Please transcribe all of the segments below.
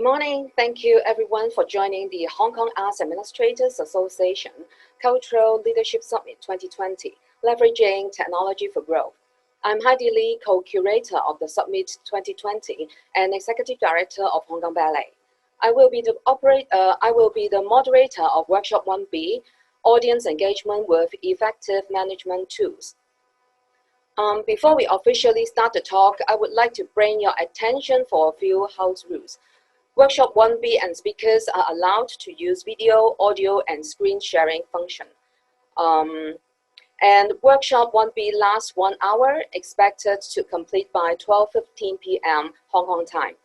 morning. Thank you everyone for joining the Hong Kong Arts Administrators Association Cultural Leadership Summit 2020, Leveraging Technology for Growth. I'm Heidi Lee, Co-curator of the Summit 2020 and Executive Director of Hong Kong Ballet. I will be the moderator of Workshop 1B, Audience Engagement with Effective Management Tools. Before we officially start the talk, I would like to bring your attention for a few house rules. Workshop 1B and speakers are allowed to use video, audio, and screen sharing function. And Workshop 1B lasts 1 hour, expected to complete by 12:15 p.m. Hong Kong time.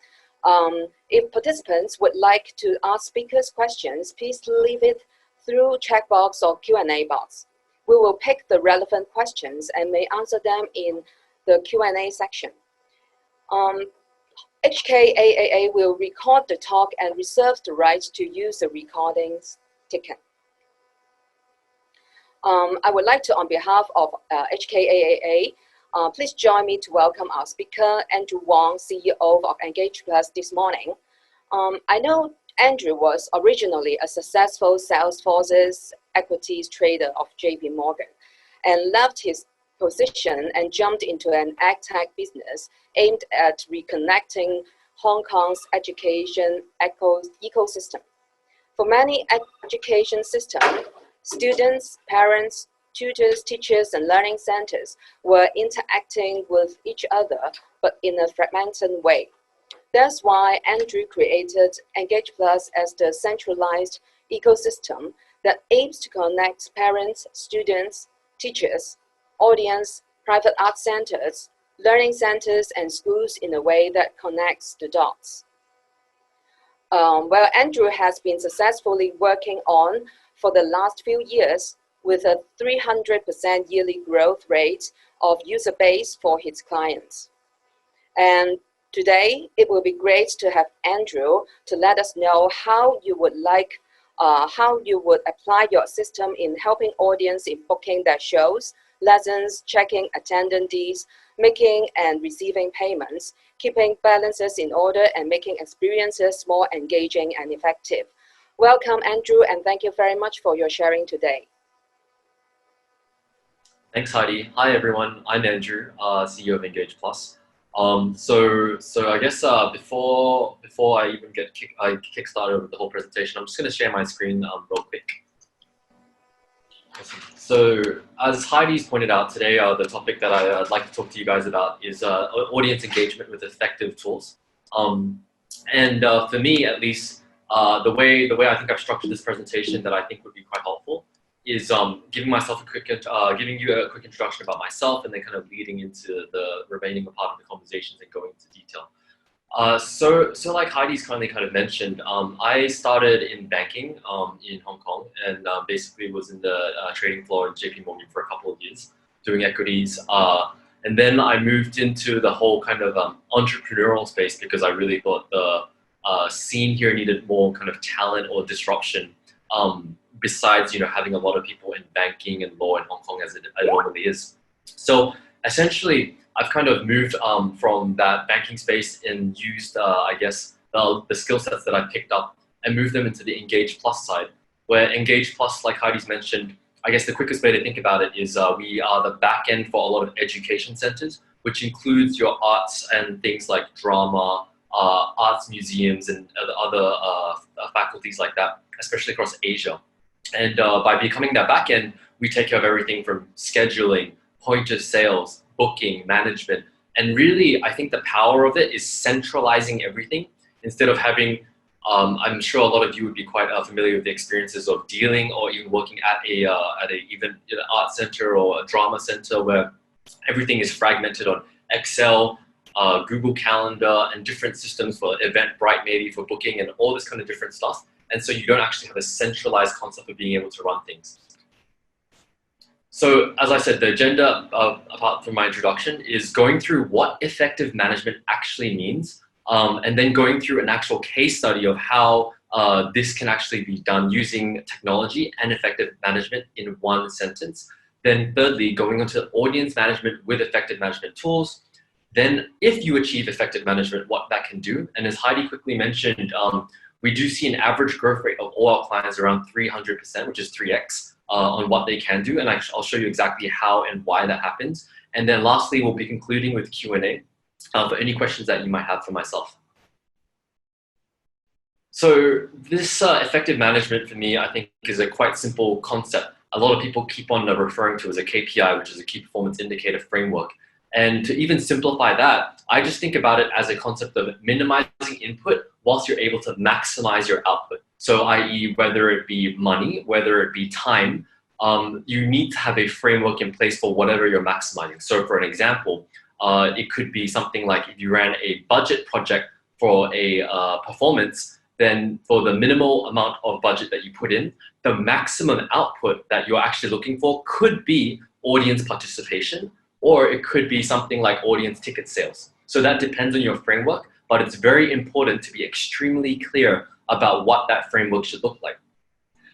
If participants would like to ask speakers questions, please leave it through chat box or Q&A box. We will pick the relevant questions and may answer them in the Q&A section. HKAAA will record the talk and reserves the right to use the recordings taken. I would like to, on behalf of HKAAA, please join me to welcome our speaker, Andrew Wong, CEO of EngagePlus this morning. I know Andrew was originally a successful Salesforce's equities trader of JP Morgan and left his position and jumped into an ag-tech business aimed at reconnecting Hong Kong's education ecosystem. For many education systems, students, parents, tutors, teachers, and learning centers were interacting with each other, but in a fragmented way. That's why Andrew created EngagePlus as the centralized ecosystem that aims to connect parents, students, teachers, audience, private art centers, learning centers, and schools in a way that connects the dots. Well, Andrew has been successfully working on for the last few years with a 300% yearly growth rate of user base for his clients. And today, it will be great to have Andrew to let us know how you would apply your system in helping audience in booking their shows, lessons, checking attendees, making and receiving payments, keeping balances in order, and making experiences more engaging and effective. Welcome, Andrew, and thank you very much for your sharing today. Thanks, Heidi. Hi, everyone. I'm Andrew, CEO of EngagePlus. So I guess before I even get kick started with the whole presentation, I'm just going to share my screen real quick. Awesome. So as Heidi's pointed out today, the topic that I'd like to talk to you guys about is audience engagement with effective tools. For me, at least, the way I think I've structured this presentation that I think would be quite helpful is giving you a quick introduction about myself, and then kind of leading into the remaining part of the conversations and going into detail. So like Heidi's kind of mentioned, I started in banking in Hong Kong, and basically was in the trading floor in JP Morgan for a couple of years doing equities. And then I moved into the whole kind of entrepreneurial space because I really thought the scene here needed more kind of talent or disruption. Besides, having a lot of people in banking and law in Hong Kong as it normally is. So essentially, I've kind of moved from that banking space and used, I guess, the skill sets that I picked up and moved them into the EngagePlus side, where EngagePlus, like Heidi's mentioned, I guess the quickest way to think about it is we are the back end for a lot of education centers, which includes your arts and things like drama, arts museums, and other faculties like that, especially across Asia. And by becoming that back end, we take care of everything from scheduling, point of sales, booking, management. And really, I think the power of it is centralizing everything instead of having, I'm sure a lot of you would be quite familiar with the experiences of dealing or even working at even an art center or a drama center where everything is fragmented on Excel, Google Calendar, and different systems for Eventbrite maybe for booking and all this kind of different stuff. And so you don't actually have a centralized concept of being able to run things. So as I said, the agenda, apart from my introduction, is going through what effective management actually means, and then going through an actual case study of how this can actually be done using technology and effective management in one sentence. Then thirdly, going into audience management with effective management tools. then if you achieve effective management, what that can do, and as Heidi quickly mentioned, we do see an average growth rate of all our clients around 300%, which is 3x on what they can do. And I'll show you exactly how and why that happens. And then lastly, we'll be concluding with Q&A for any questions that you might have for myself. So this effective management for me, I think, is a quite simple concept. A lot of people keep on referring to as a KPI, which is a key performance indicator framework. And to even simplify that, I just think about it as a concept of minimizing input whilst you're able to maximize your output. So i.e., whether it be money, whether it be time, you need to have a framework in place for whatever you're maximizing. So for an example, it could be something like if you ran a budget project for a performance, then for the minimal amount of budget that you put in, the maximum output that you're actually looking for could be audience participation, or it could be something like audience ticket sales. So that depends on your framework, but it's very important to be extremely clear about what that framework should look like.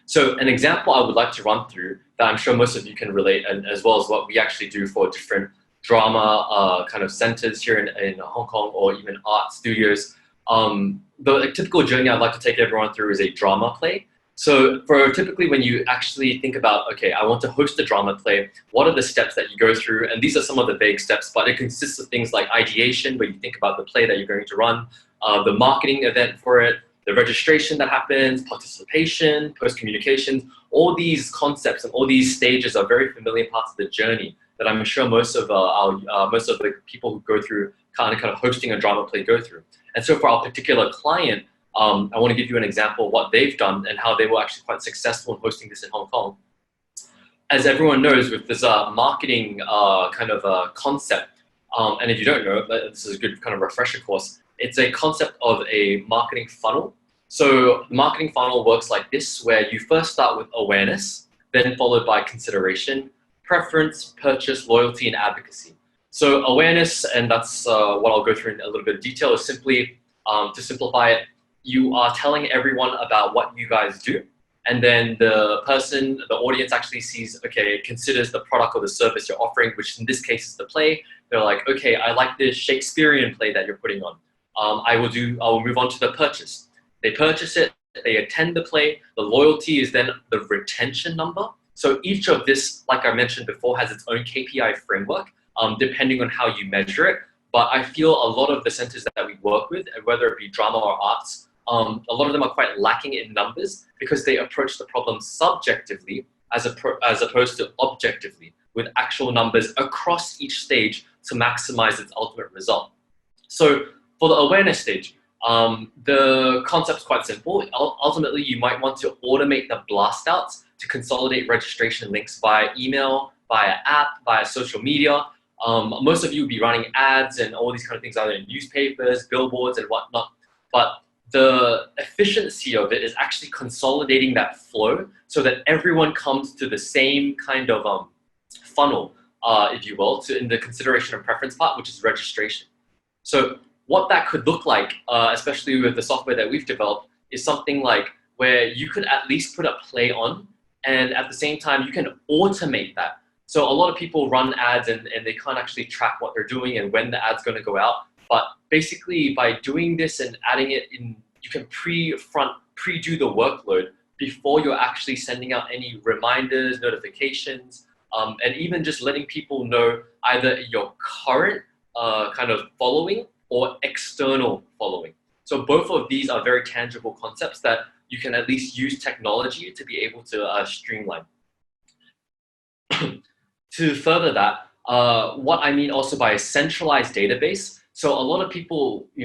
So an example I would like to run through that I'm sure most of you can relate, and as well as what we actually do for different drama kind of centers here in Hong Kong, or even art studios. The typical journey I'd like to take everyone through is a drama play. So for typically when you actually think about, okay, I want to host a drama play, what are the steps that you go through? And these are some of the vague steps, but it consists of things like ideation, where you think about the play that you're going to run, the marketing event for it, the registration that happens, participation, post-communications. All these concepts and all these stages are very familiar parts of the journey that I'm sure most of the people who go through kind of hosting a drama play go through. And so for our particular client, I want to give you an example of what they've done and how they were actually quite successful in hosting this in Hong Kong. As everyone knows, with this marketing concept, and if you don't know, this is a good kind of refresher course, it's a concept of a marketing funnel. So the marketing funnel works like this, where you first start with awareness, then followed by consideration, preference, purchase, loyalty, and advocacy. So awareness, and that's what I'll go through in a little bit of detail, is simply, to simplify it, you are telling everyone about what you guys do, and then the audience actually sees, okay, considers the product or the service you're offering, which in this case is the play. They're like, okay, I like this Shakespearean play that you're putting on. I will move on to the purchase. They purchase it, they attend the play. The loyalty is then the retention number. So each of this, like I mentioned before, has its own KPI framework, depending on how you measure it. But I feel a lot of the centers that we work with, whether it be drama or arts, a lot of them are quite lacking in numbers because they approach the problem subjectively as opposed to objectively, with actual numbers across each stage to maximize its ultimate result. So for the awareness stage, the concept's quite simple. Ultimately, you might want to automate the blast outs to consolidate registration links via email, via app, via social media. Most of you will be running ads and all these kind of things, either in newspapers, billboards, and whatnot. But the efficiency of it is actually consolidating that flow so that everyone comes to the same kind of funnel, if you will, in the consideration and preference part, which is registration. So what that could look like, especially with the software that we've developed, is something like where you could at least put a play on, and at the same time, you can automate that. So a lot of people run ads and they can't actually track what they're doing and when the ad's going to go out. But basically, by doing this and adding it in, you can pre-do the workload before you're actually sending out any reminders, notifications, and even just letting people know either your current kind of following or external following. So both of these are very tangible concepts that you can at least use technology to be able to streamline. To further that, what I mean also by a centralized database. So a lot of people, the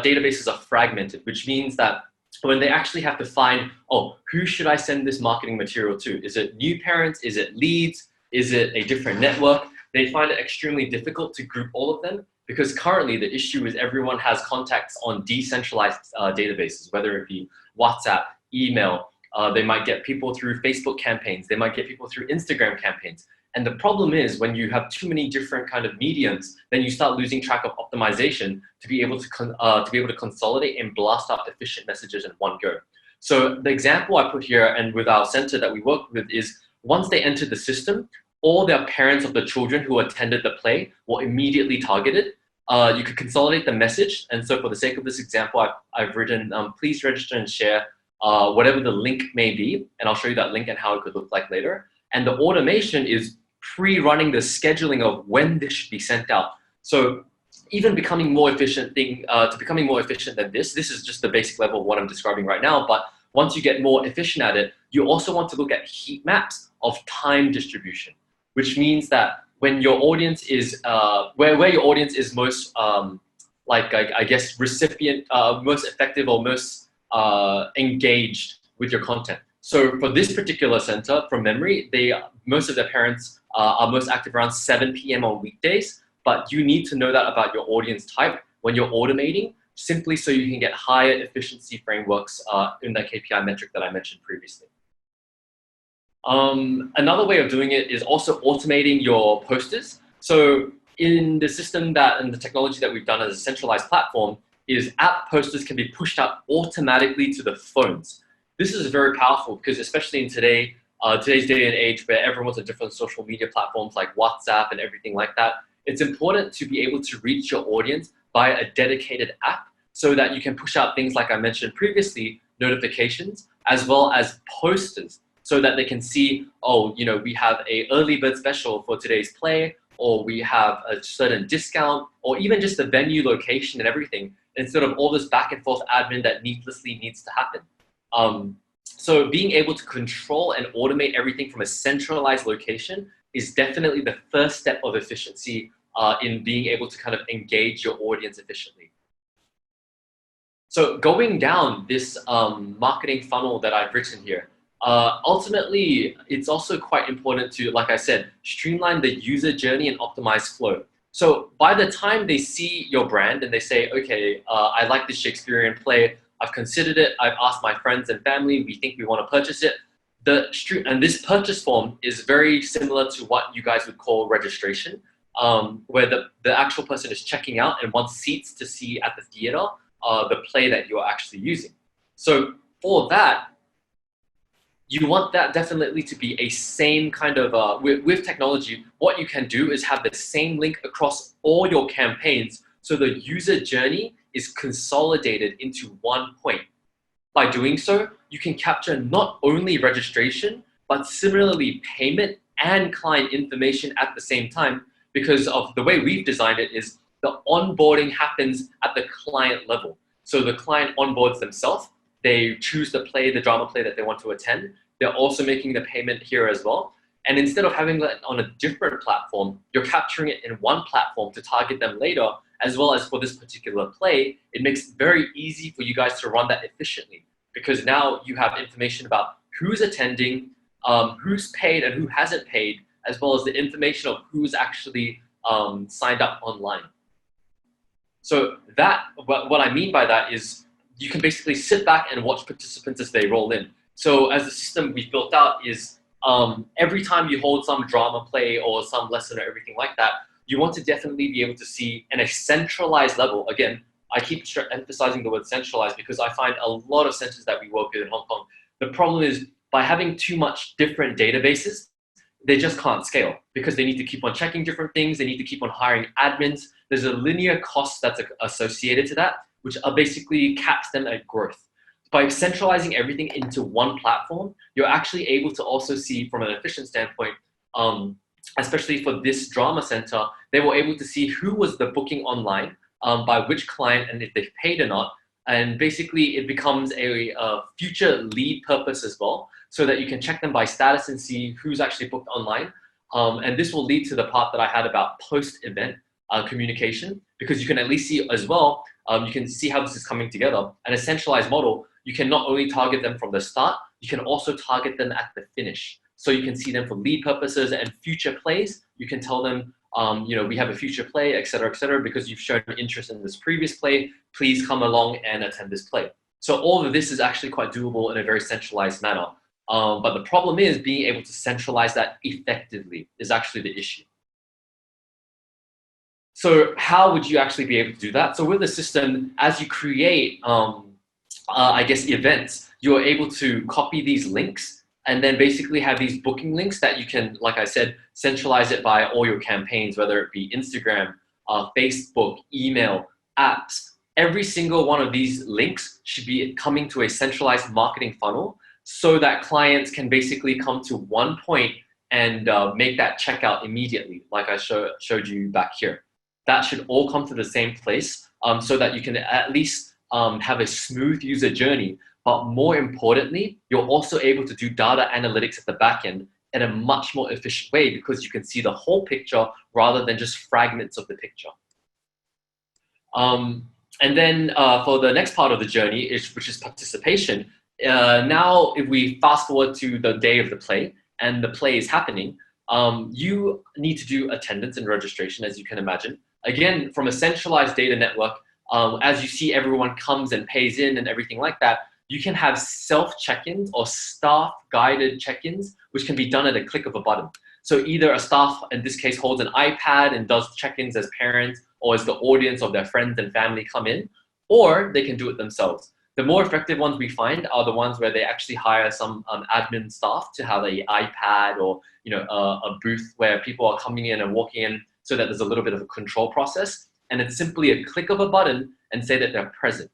databases are fragmented, which means that when they actually have to find, oh, who should I send this marketing material to? Is it new parents? Is it leads? Is it a different network? They find it extremely difficult to group all of them because currently the issue is everyone has contacts on decentralized databases, whether it be WhatsApp, email. They might get people through Facebook campaigns. They might get people through Instagram campaigns. And the problem is when you have too many different kind of mediums, then you start losing track of optimization to be able to consolidate and blast out efficient messages in one go. So the example I put here and with our center that we work with is once they enter the system, all the parents of the children who attended the play were immediately targeted. You could consolidate the message. And so for the sake of this example, I've written, please register and share whatever the link may be. And I'll show you that link and how it could look like later. And the automation is pre-running the scheduling of when this should be sent out. So even becoming more efficient becoming more efficient than this is just the basic level of what I'm describing right now. But once you get more efficient at it, you also want to look at heat maps of time distribution, which means that when your audience is, where your audience is most, I guess, recipient, most effective or most engaged with your content. So for this particular center, from memory, most of their parents are most active around 7 p.m. on weekdays, but you need to know that about your audience type when you're automating, simply so you can get higher efficiency frameworks in that KPI metric that I mentioned previously. Another way of doing it is also automating your posters. So in the system and the technology that we've done as a centralized platform is app posters can be pushed out automatically to the phones. This is very powerful because especially in today's day and age where everyone's on different social media platforms like WhatsApp and everything like that, it's important to be able to reach your audience via a dedicated app so that you can push out things like I mentioned previously, notifications, as well as posters, so that they can see, oh, we have a early bird special for today's play, or we have a certain discount, or even just the venue location and everything, instead of all this back and forth admin that needlessly needs to happen. So being able to control and automate everything from a centralized location is definitely the first step of efficiency in being able to kind of engage your audience efficiently. So going down this marketing funnel that I've written here, ultimately, it's also quite important to, like I said, streamline the user journey and optimize flow. So by the time they see your brand and they say, okay, I like this Shakespearean play, I've considered it, I've asked my friends and family, we think we want to purchase it. And this purchase form is very similar to what you guys would call registration, where the actual person is checking out and wants seats to see at the theater the play that you're actually using. So for that, you want that definitely to be a same kind of, with technology, what you can do is have the same link across all your campaigns so the user journey is consolidated into one point. By doing so, you can capture not only registration, but similarly payment and client information at the same time, because of the way we've designed it is the onboarding happens at the client level. So the client onboards themselves, they choose the drama play that they want to attend. They're also making the payment here as well. And instead of having that on a different platform, you're capturing it in one platform to target them later, as well as for this particular play. It makes it very easy for you guys to run that efficiently, because now you have information about who's attending, who's paid and who hasn't paid, as well as the information of who's actually signed up online. So what I mean by that is you can basically sit back and watch participants as they roll in. So as the system we've built out is every time you hold some drama play or some lesson or everything like that, you want to definitely be able to see in a centralized level. Again, I keep emphasizing the word centralized because I find a lot of centers that we work with in Hong Kong, the problem is by having too much different databases, they just can't scale because they need to keep on checking different things. They need to keep on hiring admins. There's a linear cost that's associated to that, which basically caps them at growth. By centralizing everything into one platform, you're actually able to also see from an efficient standpoint, especially for this drama center, they were able to see who was the booking online, by which client and if they've paid or not. And basically it becomes a future lead purpose as well, so that you can check them by status and see who's actually booked online. And this will lead to the part that I had about post-event communication, because you can at least see as well, you can see how this is coming together. And a centralized model, you can not only target them from the start, you can also target them at the finish. So you can see them for lead purposes and future plays. You can tell them, we have a future play, et cetera, because you've shown interest in this previous play. Please come along and attend this play. So all of this is actually quite doable in a very centralized manner. But the problem is being able to centralize that effectively is actually the issue. So how would you actually be able to do that? So with the system, as you create, I guess, events, you're able to copy these links and then basically have these booking links that you can, like I said, centralize it by all your campaigns, whether it be Instagram, Facebook, email, apps. Every single one of these links should be coming to a centralized marketing funnel so that clients can basically come to one point and make that checkout immediately, like I showed you back here. That should all come to the same place so that you can at least have a smooth user journey. But more importantly, you're also able to do data analytics at the back end in a much more efficient way because you can see the whole picture rather than just fragments of the picture. And then for the next part of the journey, which is participation, now if we fast forward to the day of the play and the play is happening, you need to do attendance and registration, as you can imagine. Again, from a centralized data network, as you see everyone comes and pays in and everything like that, you can have self-check-ins or staff-guided check-ins, which can be done at a click of a button. So either a staff, in this case, holds an iPad and does check-ins as parents or as the audience of their friends and family come in, or they can do it themselves. The more effective ones we find are the ones where they actually hire some admin staff to have an iPad or a booth where people are coming in and walking in so that there's a little bit of a control process. And it's simply a click of a button and say that they're present.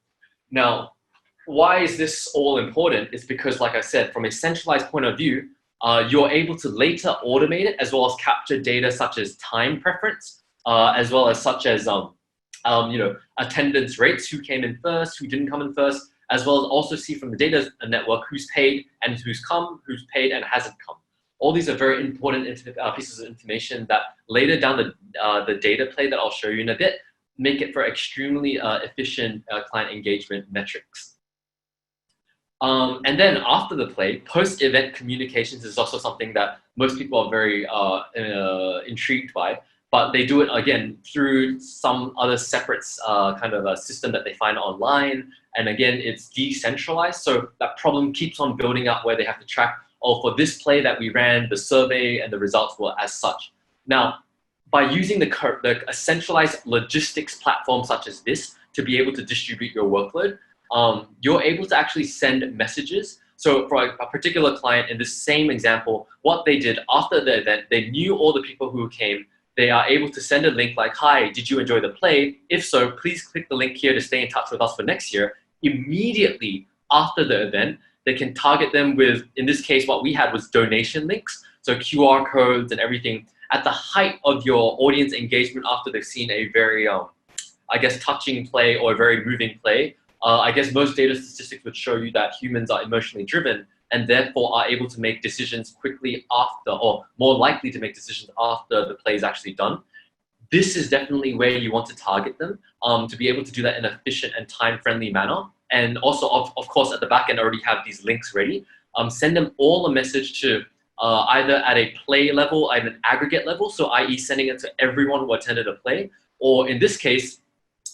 Now, why is this all important? It's because, like I said, from a centralized point of view, you're able to later automate it as well as capture data such as time preference, as well as such as attendance rates, who came in first, who didn't come in first, as well as also see from the data network who's paid and who's come, who's paid and hasn't come. All these are very important pieces of information that later down the data play that I'll show you in a bit make it for extremely efficient client engagement metrics. And then after the play, post-event communications is also something that most people are very intrigued by, but they do it again through some other separate kind of a system that they find online. And again, it's decentralized. So that problem keeps on building up where they have to track, oh, for this play that we ran, the survey and the results were as such. Now, by using a centralized logistics platform such as this to be able to distribute your workload, you're able to actually send messages. So for a particular client in this same example, what they did after the event, they knew all the people who came. They are able to send a link like, hi, did you enjoy the play? If so, please click the link here to stay in touch with us for next year. Immediately after the event, they can target them with, in this case, what we had was donation links. So QR codes and everything at the height of your audience engagement after they've seen a very, I guess, touching play or a very moving play. I guess most data statistics would show you that humans are emotionally driven and therefore are able to make decisions quickly after, or more likely to make decisions after the play is actually done. This is definitely where you want to target them to be able to do that in an efficient and time-friendly manner. And also, of course, at the back end already have these links ready. Send them all a message to either at a play level, at an aggregate level, so i.e. sending it to everyone who attended a play, or in this case,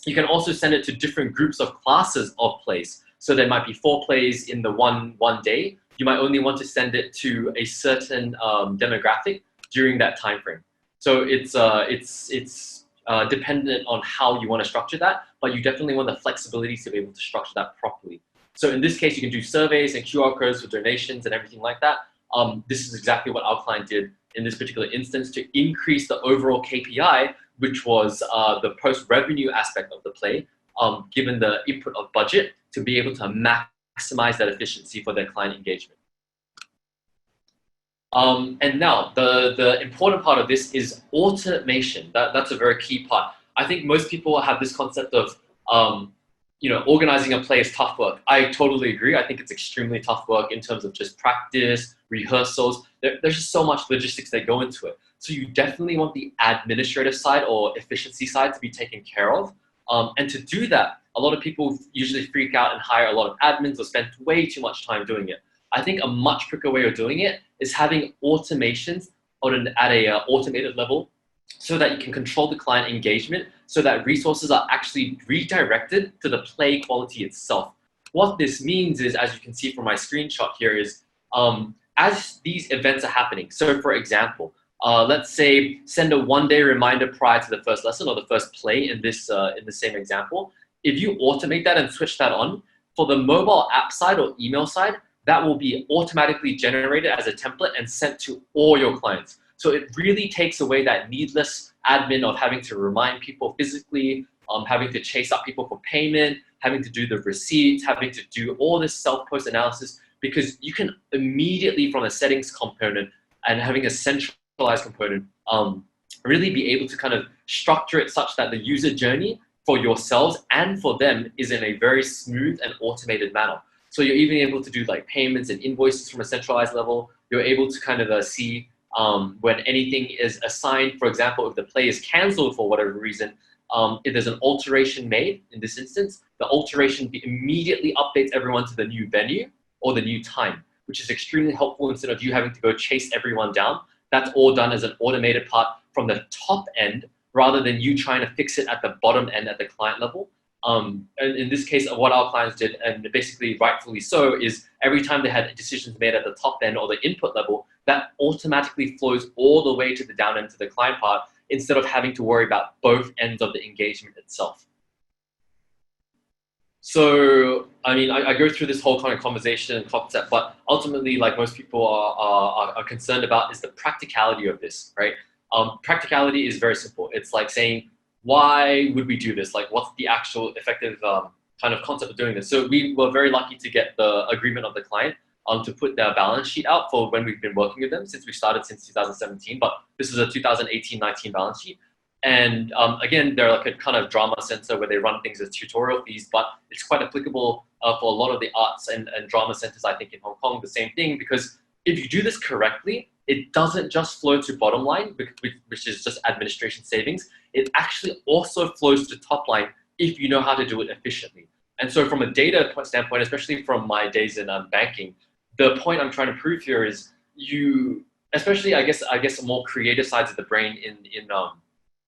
you can also send it to different groups of classes of plays. So there might be 4 plays in the one day. You might only want to send it to a certain demographic during that time frame. So it's dependent on how you want to structure that, but you definitely want the flexibility to be able to structure that properly. So in this case, you can do surveys and QR codes for donations and everything like that. This is exactly what our client did in this particular instance to increase the overall KPI, which was the post-revenue aspect of the play, given the input of budget to be able to maximize that efficiency for their client engagement. And now, the important part of this is automation. That's a very key part. I think most people have this concept of, organizing a play is tough work. I totally agree. I think it's extremely tough work in terms of just practice, rehearsals. There's just so much logistics that go into it. So you definitely want the administrative side or efficiency side to be taken care of. And to do that, a lot of people usually freak out and hire a lot of admins or spend way too much time doing it. I think a much quicker way of doing it is having automations at a automated level so that you can control the client engagement so that resources are actually redirected to the play quality itself. What this means is, as you can see from my screenshot here, is as these events are happening, so for example, let's say send a one-day reminder prior to the first lesson or the first play in the same example. If you automate that and switch that on, for the mobile app side or email side, that will be automatically generated as a template and sent to all your clients. So it really takes away that needless admin of having to remind people physically, having to chase up people for payment, having to do the receipts, having to do all this self-post analysis, because you can immediately from a settings component and having a centralized component, really be able to kind of structure it such that the user journey for yourselves and for them is in a very smooth and automated manner. So you're even able to do like payments and invoices from a centralized level. You're able to kind of see when anything is assigned. For example, if the play is canceled for whatever reason, if there's an alteration made in this instance, the alteration immediately updates everyone to the new venue or the new time, which is extremely helpful instead of you having to go chase everyone down. That's all done as an automated part from the top end rather than you trying to fix it at the bottom end at the client level. And in this case, what our clients did, and basically rightfully so, is every time they had decisions made at the top end or the input level, that automatically flows all the way to the down end to the client part instead of having to worry about both ends of the engagement itself. So, I mean, I go through this whole kind of conversation and concept, but ultimately, like most people are concerned about is the practicality of this, right? Practicality is very simple. It's like saying, why would we do this? Like, what's the actual effective kind of concept of doing this? So we were very lucky to get the agreement of the client to put their balance sheet out for when we've been working with them since we started since 2017, but this is a 2018-19 balance sheet. And again, they're like a kind of drama center where they run things as tutorial fees, but it's quite applicable for a lot of the arts and drama centers, I think in Hong Kong, the same thing, because if you do this correctly, it doesn't just flow to bottom line, which is just administration savings. It actually also flows to top line if you know how to do it efficiently. And so from a data standpoint, especially from my days in banking, the point I'm trying to prove here is you, especially I guess more creative sides of the brain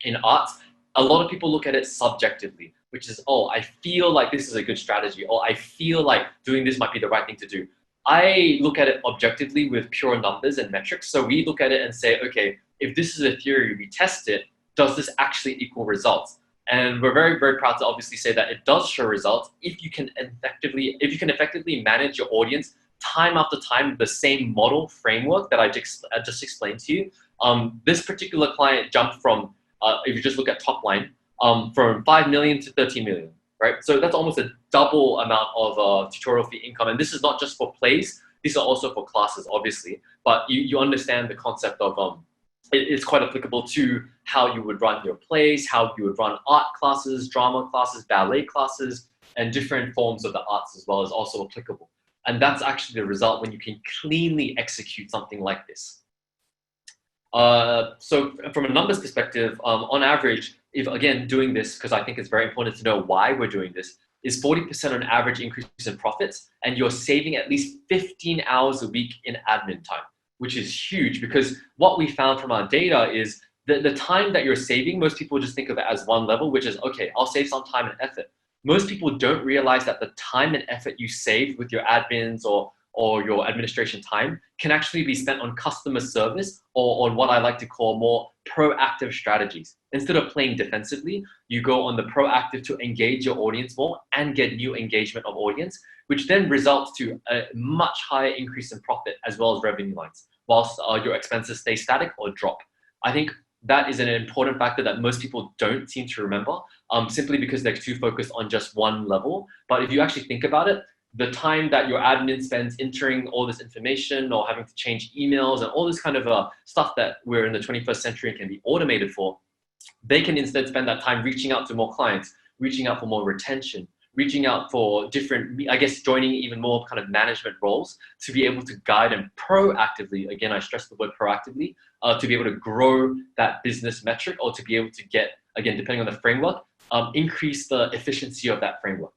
in arts, a lot of people look at it subjectively, which is, oh, I feel like this is a good strategy, or I feel like doing this might be the right thing to do. I look at it objectively with pure numbers and metrics. So we look at it and say, okay, if this is a theory, we test it, does this actually equal results? And we're very, very proud to obviously say that it does show results if you can effectively manage your audience time after time with the same model framework that I just explained to you. This particular client jumped from, if you just look at top line, from 5 million to 13 million. Right? So that's almost a double amount of tutorial fee income. And this is not just for plays, these are also for classes, obviously. But you understand the concept of, it's quite applicable to how you would run your plays, how you would run art classes, drama classes, ballet classes, and different forms of the arts as well is also applicable. And that's actually the result when you can cleanly execute something like this. So from a numbers perspective, on average, if again doing this, because I think it's very important to know why we're doing this, is 40% on average increase in profits, and you're saving at least 15 hours a week in admin time, which is huge because what we found from our data is that the time that you're saving, most people just think of it as one level, which is, okay, I'll save some time and effort. Most people don't realize that the time and effort you save with your admins or your administration time can actually be spent on customer service or on what I like to call more proactive strategies. Instead of playing defensively, you go on the proactive to engage your audience more and get new engagement of audience, which then results to a much higher increase in profit as well as revenue lines, whilst your expenses stay static or drop. I think that is an important factor that most people don't seem to remember, simply because they're too focused on just one level. But if you actually think about it, the time that your admin spends entering all this information or having to change emails and all this kind of stuff that we're in the 21st century and can be automated for, they can instead spend that time reaching out to more clients, reaching out for more retention, reaching out for different, I guess, joining even more kind of management roles to be able to guide and proactively, again, I stress the word proactively, to be able to grow that business metric or to be able to get, again, depending on the framework, increase the efficiency of that framework.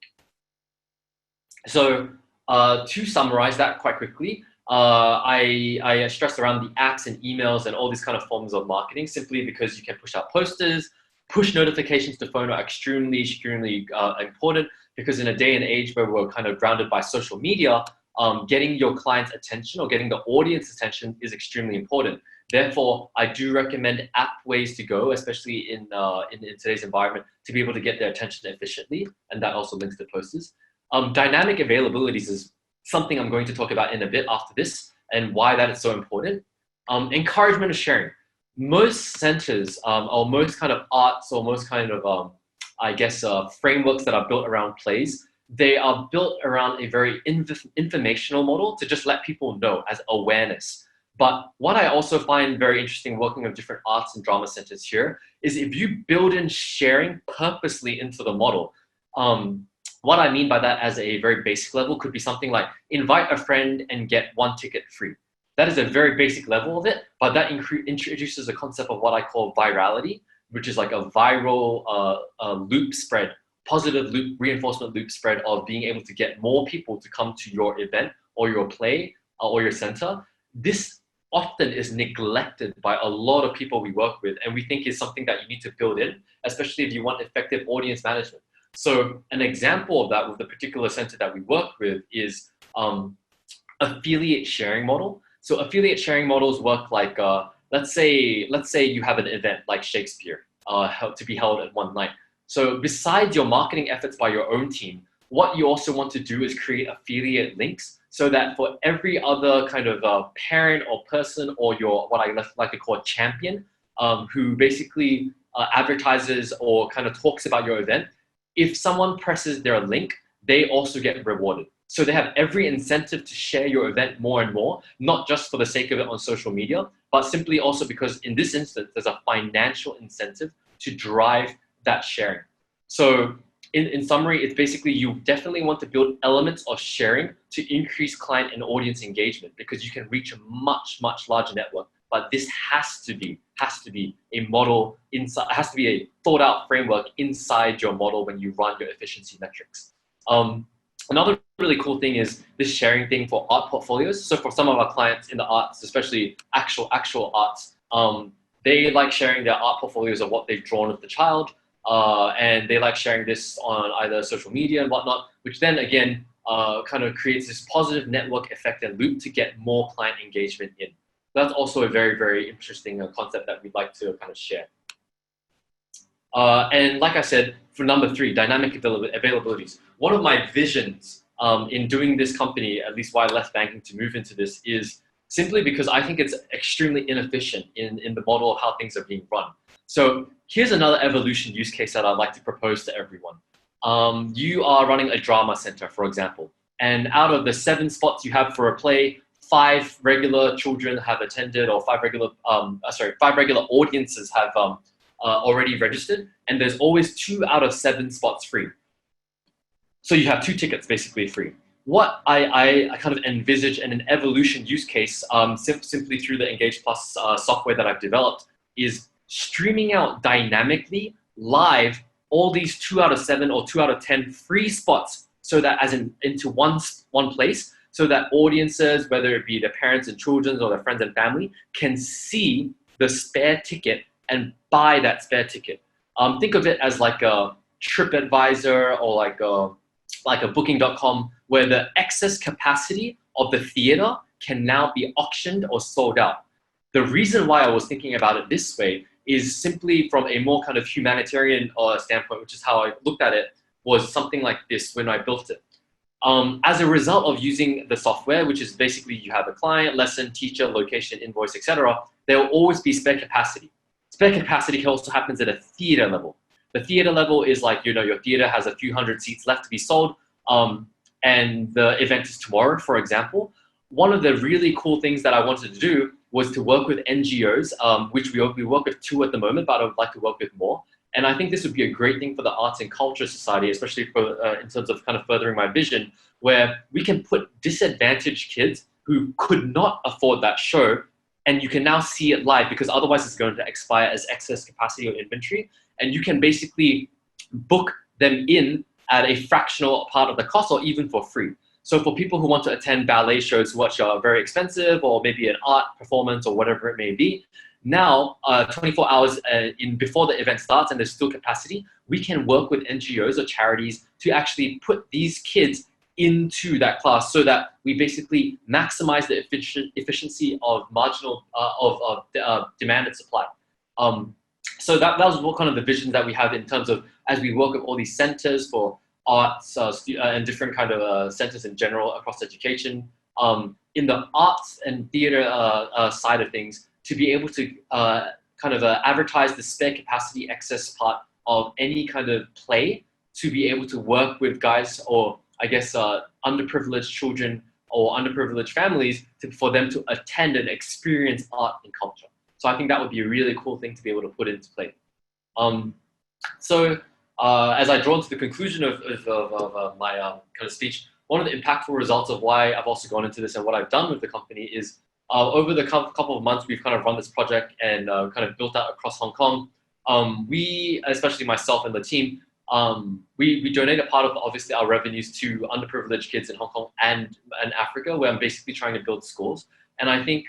So to summarize that quite quickly, I stressed around the apps and emails and all these kind of forms of marketing simply because you can push out posters, push notifications to phone are extremely important because in a day and age where we're kind of grounded by social media, getting your client's attention or getting the audience attention is extremely important. Therefore, I do recommend app ways to go, especially in today's environment, to be able to get their attention efficiently, and that also links to posters. Dynamic availabilities is something I'm going to talk about in a bit after this and why that is so important. Encouragement of sharing. Most centers or most kind of arts or most kind of, frameworks that are built around plays, they are built around a very informational model to just let people know as awareness. But what I also find very interesting working with different arts and drama centers here is if you build in sharing purposely into the model, what I mean by that as a very basic level could be something like invite a friend and get 1 ticket free. That is a very basic level of it, but that introduces a concept of what I call virality, which is like a viral loop spread, positive loop reinforcement loop spread of being able to get more people to come to your event or your play or your center. This often is neglected by a lot of people we work with, and we think is something that you need to build in, especially if you want effective audience management. So an example of that with the particular center that we work with is affiliate sharing model. So affiliate sharing models work like, let's say you have an event like Shakespeare to be held at one night. So besides your marketing efforts by your own team, what you also want to do is create affiliate links so that for every other kind of parent or person or your, what I like to call champion, who basically advertises or kind of talks about your event, if someone presses their link, they also get rewarded. So they have every incentive to share your event more and more, not just for the sake of it on social media, but simply also because in this instance, there's a financial incentive to drive that sharing. So in summary, it's basically you definitely want to build elements of sharing to increase client and audience engagement because you can reach a much, much larger network. But this has to be a model inside, has to be a thought out framework inside your model when you run your efficiency metrics. Another really cool thing is this sharing thing for art portfolios. So for some of our clients in the arts, especially actual arts, they like sharing their art portfolios of what they've drawn of the child. And they like sharing this on either social media and whatnot, which then again kind of creates this positive network effect and loop to get more client engagement in. That's also a very, very interesting concept that we'd like to kind of share. And like I said, for number 3, dynamic availabilities. One of my visions in doing this company, at least why I left banking to move into this, is simply because I think it's extremely inefficient in the model of how things are being run. So here's another evolution use case that I'd like to propose to everyone. You are running a drama center, for example, and out of the 7 spots you have for a play, 5 regular children have attended, or 5 regular audiences have already registered, and there's always 2 out of 7 spots free. So you have 2 tickets basically free. What I kind of envisage in an evolution use case, simply through the EngagePlus software that I've developed, is streaming out dynamically live all these 2 out of 7 or 2 out of 10 free spots, so that into one place, so that audiences, whether it be their parents and children or their friends and family, can see the spare ticket and buy that spare ticket. Think of it as like a TripAdvisor or like a Booking.com, where the excess capacity of the theater can now be auctioned or sold out. The reason why I was thinking about it this way is simply from a more kind of humanitarian standpoint, which is how I looked at it, was something like this when I built it. As a result of using the software, which is basically you have a client, lesson, teacher, location, invoice, etc., there will always be spare capacity. Spare capacity also happens at a theater level. The theater level is like, your theater has a few hundred seats left to be sold, and the event is tomorrow, for example. One of the really cool things that I wanted to do was to work with NGOs, which we work with 2 at the moment, but I would like to work with more. And I think this would be a great thing for the Arts and Culture Society, especially for, in terms of kind of furthering my vision, where we can put disadvantaged kids who could not afford that show, and you can now see it live, because otherwise it's going to expire as excess capacity or inventory. And you can basically book them in at a fractional part of the cost, or even for free. So for people who want to attend ballet shows which are very expensive, or maybe an art performance or whatever it may be, now 24 hours before the event starts and there's still capacity, we can work with NGOs or charities to actually put these kids into that class, so that we basically maximize the efficiency of demand and supply. So that was what kind of the vision that we have in terms of, as we work with all these centers for arts and different kind of centers in general across education, in the arts and theater side of things, to be able to kind of advertise the spare capacity excess part of any kind of play, to be able to work with guys, or I guess underprivileged children or underprivileged families, for them to attend and experience art and culture. So I think that would be a really cool thing to be able to put into play. As I draw to the conclusion of my kind of speech, one of the impactful results of why I've also gone into this and what I've done with the company is over the couple of months, we've kind of run this project and kind of built out across Hong Kong. We, especially myself and the team, we donate a part of obviously our revenues to underprivileged kids in Hong Kong and Africa, where I'm basically trying to build schools. And I think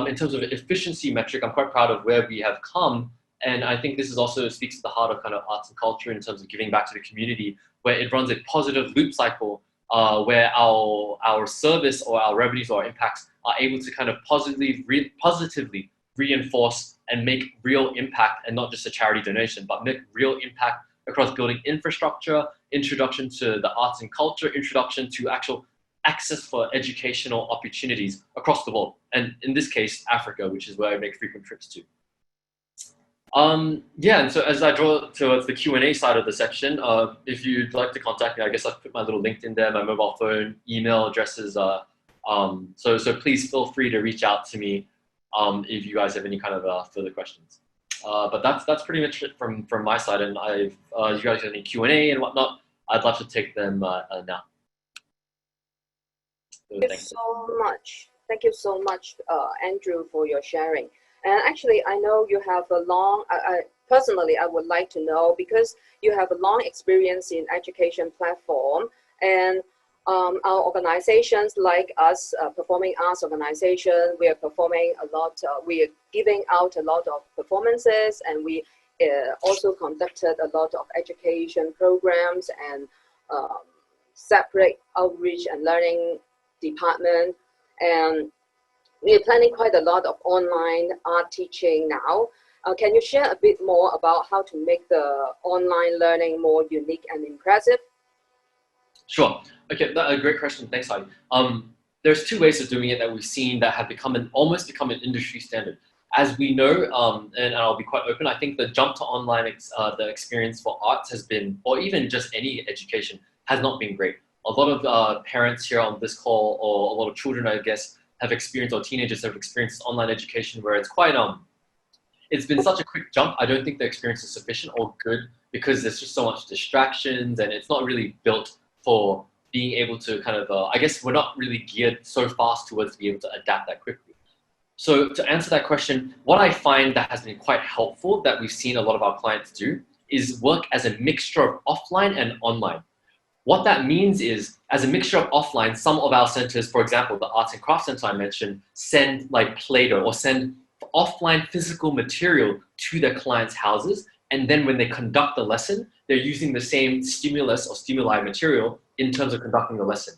in terms of efficiency metric, I'm quite proud of where we have come. And I think this is also speaks to the heart of kind of arts and culture in terms of giving back to the community, where it runs a positive loop cycle where our service or our revenues or our impacts are able to kind of positively reinforce and make real impact, and not just a charity donation, but make real impact across building infrastructure, introduction to the arts and culture, introduction to actual access for educational opportunities across the world. And in this case, Africa, which is where I make frequent trips to. Yeah, and so as I draw towards the Q&A side of the section, if you'd like to contact me, I guess I've put my little LinkedIn there, my mobile phone, email addresses. So please feel free to reach out to me if you guys have any kind of further questions. But that's pretty much it from my side. And if you guys have any Q&A and whatnot, I'd love to take them now. So thank you so much. Thank you so much, Andrew, for your sharing. And actually, I know you have a long, personally, I would like to know, because you have a long experience in education platform, and our organizations like us, performing arts organization, we are performing a lot, we are giving out a lot of performances, and we also conducted a lot of education programs and separate outreach and learning department. And we are planning quite a lot of online art teaching now. Can you share a bit more about how to make the online learning more unique and impressive? Sure. Okay, a great question. Thanks, Heidi. There's two ways of doing it that we've seen that have almost become an industry standard. As we know, and I'll be quite open, I think the jump to online, the experience for arts has been, or even just any education, has not been great. A lot of parents here on this call, or a lot of children, I guess, have experienced, or teenagers have experienced online education where it's quite, it's been such a quick jump. I don't think the experience is sufficient or good, because there's just so much distractions, and it's not really built for being able to kind of, I guess we're not really geared so fast towards being able to adapt that quickly. So to answer that question, what I find that has been quite helpful that we've seen a lot of our clients do is work as a mixture of offline and online. What that means is, as a mixture of offline, some of our centers, for example, the Arts and Crafts Center I mentioned, send like Play-Doh or send offline physical material to their clients' houses. And then when they conduct the lesson, they're using the same stimulus or stimuli material in terms of conducting the lesson.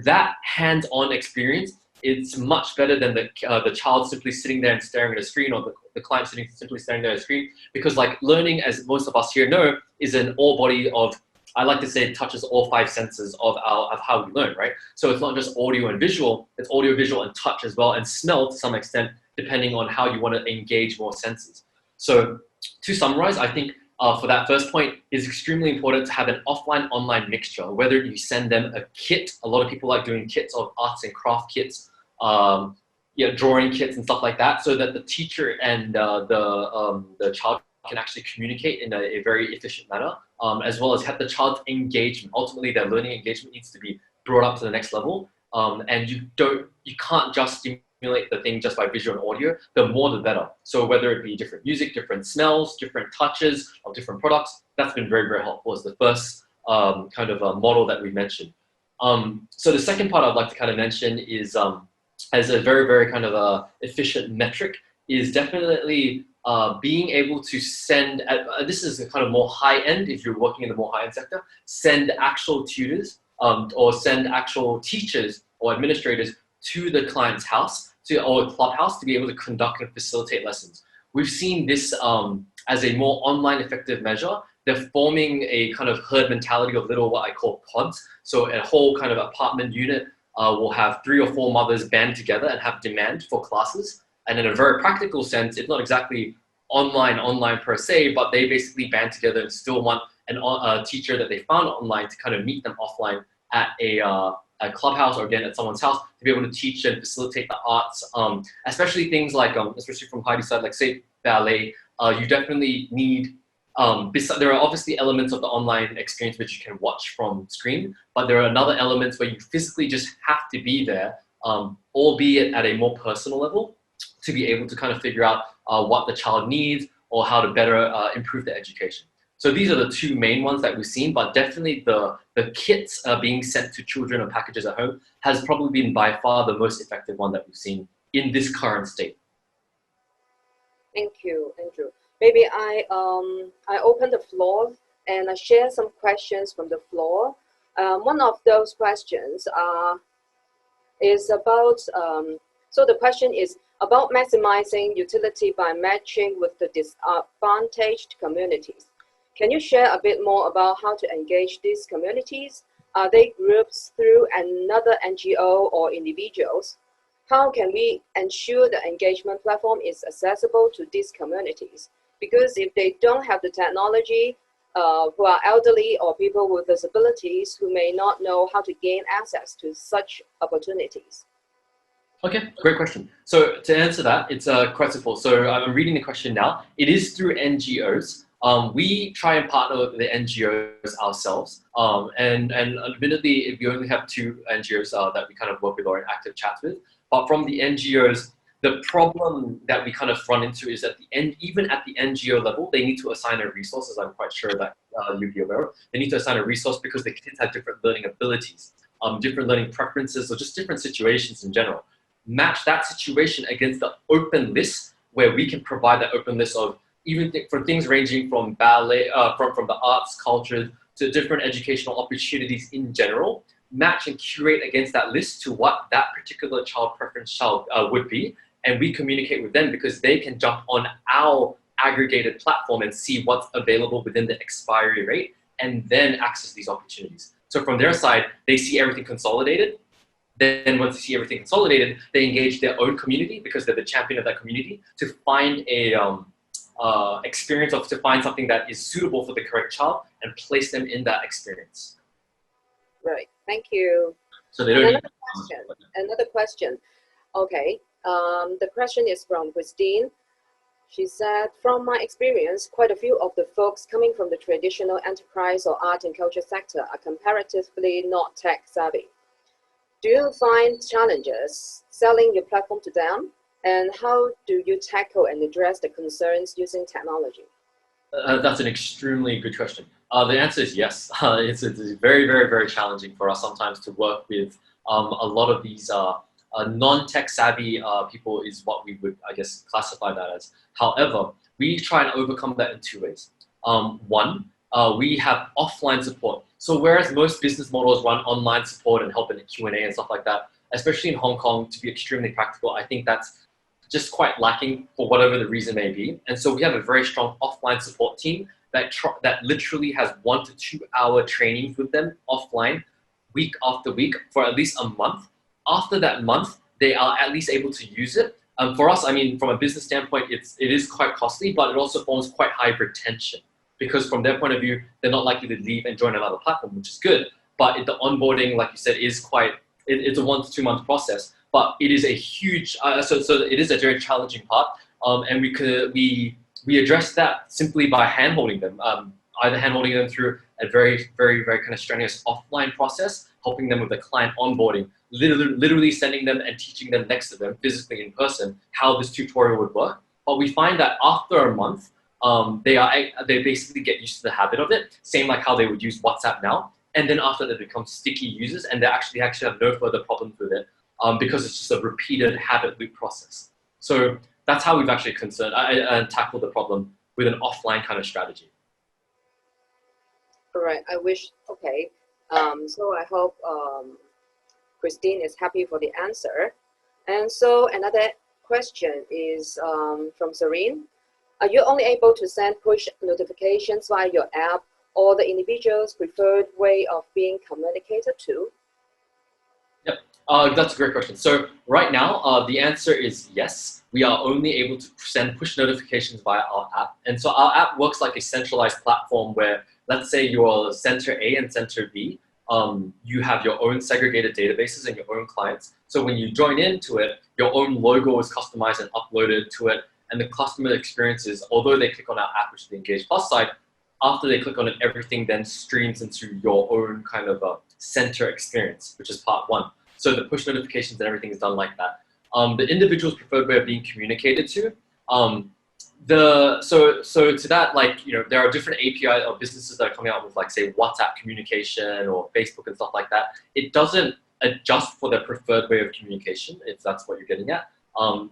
That hands-on experience, it's much better than the child simply sitting there and staring at a screen, or the client simply staring there at a screen. Because like learning, as most of us here know, is an all body of, I like to say it touches all five senses of how we learn, right? So it's not just audio and visual, it's audio, visual, and touch as well, and smell to some extent, depending on how you want to engage more senses. So to summarize, I think for that first point, it's extremely important to have an offline-online mixture, whether you send them a kit. A lot of people like doing kits of arts and craft kits, drawing kits and stuff like that, so that the teacher and the child can actually communicate in a very efficient manner, as well as have the child's engagement. Ultimately, their learning engagement needs to be brought up to the next level, and you can't just stimulate the thing just by visual and audio. The more the better. So whether it be different music, different smells, different touches of different products, that's been very, very helpful as the first kind of model that we mentioned. So the second part I'd like to kind of mention is, as a very, very kind of efficient metric, is definitely being able to send, this is a kind of more high end, if you're working in the more high end sector, send actual tutors or send actual teachers or administrators to the client's house or clubhouse to be able to conduct and facilitate lessons. We've seen this as a more online effective measure they're forming a kind of herd mentality of little what I call pods. So a whole kind of apartment unit will have 3 or 4 mothers band together and have demand for classes. And in a very practical sense, it's not exactly online per se, but they basically band together and still want a teacher that they found online to kind of meet them offline at a clubhouse or again at someone's house to be able to teach and facilitate the arts, especially things like, especially from Heidi's side, like say ballet, you definitely need, there are obviously elements of the online experience which you can watch from screen, but there are other elements where you physically just have to be there, albeit at a more personal level, to be able to kind of figure out what the child needs or how to better improve their education. So these are the 2 main ones that we've seen, but definitely the kits being sent to children or packages at home has probably been by far the most effective one that we've seen in this current state. Thank you, Andrew. Maybe I open the floor and I share some questions from the floor. One of those questions is about, so the question is about maximizing utility by matching with the disadvantaged communities. Can you share a bit more about how to engage these communities? Are they groups through another NGO or individuals? How can we ensure the engagement platform is accessible to these communities? Because if they don't have the technology, who are elderly or people with disabilities who may not know how to gain access to such opportunities. Okay, great question. So to answer that, it's quite simple. So I'm reading the question now. It is through NGOs. We try and partner with the NGOs ourselves. And admittedly, if you only have 2 NGOs that we kind of work with or in active chats with, but from the NGOs, the problem that we kind of run into is at the end, even at the NGO level, they need to assign a resource, as I'm quite sure that you'd be aware of. They need to assign a resource because the kids have different learning abilities, different learning preferences, or just different situations in general. Match that situation against the open list where we can provide that open list of even for things ranging from ballet, from the arts, culture, to different educational opportunities in general, match and curate against that list to what that particular child preference would be. And we communicate with them because they can jump on our aggregated platform and see what's available within the expiry rate and then access these opportunities. So from their side, they see everything consolidated. Then once they see everything consolidated, they engage their own community because they're the champion of that community to find a experience to find something that is suitable for the correct child and place them in that experience. Right, thank you. So they don't Another question. Okay, the question is from Christine. She said, from my experience, quite a few of the folks coming from the traditional enterprise or art and culture sector are comparatively not tech savvy. Do you find challenges selling your platform to them? And how do you tackle and address the concerns using technology? That's an extremely good question. The answer is yes. It's very, very, very challenging for us sometimes to work with a lot of these non-tech savvy people is what we would, I guess, classify that as. However, we try and overcome that in 2 ways. One, we have offline support. So whereas most business models run online support and help in the Q&A and stuff like that, especially in Hong Kong, to be extremely practical, I think that's just quite lacking for whatever the reason may be. And so we have a very strong offline support team that literally has 1 to 2 hour trainings with them offline week after week for at least a month. After that month, they are at least able to use it. For us, I mean, from a business standpoint, it is quite costly, but it also forms quite high retention because from their point of view, they're not likely to leave and join another platform, which is good. But the onboarding, like you said, is it's a 1 to 2 month process. But it is a huge, so it is a very challenging part, and we address that simply by handholding them, either handholding them through a very, very, very kind of strenuous offline process, helping them with the client onboarding, literally sending them and teaching them next to them physically in person how this tutorial would work. But we find that after a month, they basically get used to the habit of it, same like how they would use WhatsApp now, and then after they become sticky users and they actually have no further problems with it. Because it's just a repeated habit loop process. So that's how we've actually tackled the problem with an offline kind of strategy. All right, okay. So I hope Christine is happy for the answer. And so another question is from Serene. Are you only able to send push notifications via your app or the individual's preferred way of being communicated to? Yep, that's a great question. So right now, the answer is yes. We are only able to send push notifications via our app. And so our app works like a centralized platform where, let's say you're Center A and Center B, you have your own segregated databases and your own clients. So when you join into it, your own logo is customized and uploaded to it. And the customer experiences, although they click on our app, which is the EngagePlus side, after they click on it, everything then streams into your own kind of center experience, which is part one. So the push notifications and everything is done like that. The individual's preferred way of being communicated to. So to that, like, you know, there are different API or businesses that are coming out with, like, say, WhatsApp communication or Facebook and stuff like that. It doesn't adjust for their preferred way of communication, if that's what you're getting at.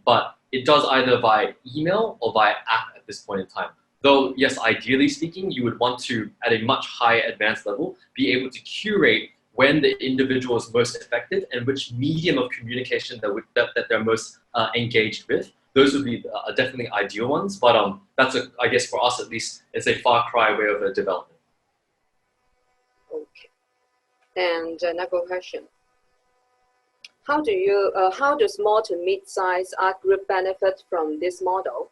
But it does either via email or via app at this point in time. Though, yes, ideally speaking, you would want to, at a much higher advanced level, be able to curate when the individual is most effective and which medium of communication that they're most engaged with. Those would be definitely ideal ones, but that's, I guess for us at least, it's a far cry way of a development. Okay. And another question. How do small to mid-size art group benefit from this model?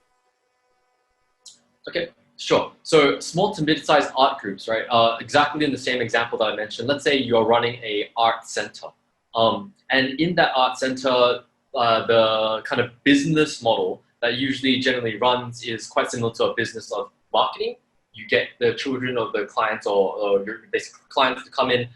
Okay, sure. So small to mid-sized art groups, right? Exactly in the same example that I mentioned. Let's say you're running a art center. And in that art center, the kind of business model that usually generally runs is quite similar to a business of marketing. You get the children of the clients or your basic clients to come in,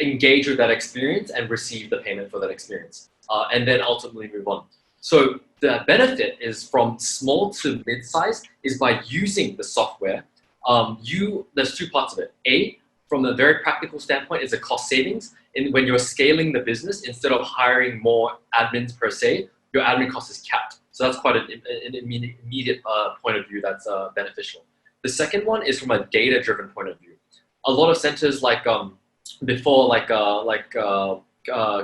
engage with that experience and receive the payment for that experience, and then ultimately move on. So the benefit is from small to mid-size is by using the software. There's two parts of it. A, from a very practical standpoint, is a cost savings. When you're scaling the business, instead of hiring more admins per se, your admin cost is capped. So that's quite an immediate point of view that's beneficial. The second one is from a data-driven point of view. A lot of centers, like before,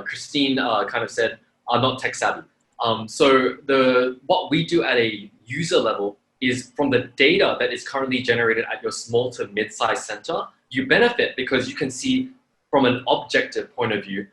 Christine kind of said, are not tech savvy. So what we do at a user level is from the data that is currently generated at your small to mid-sized center, you benefit because you can see from an objective point of view,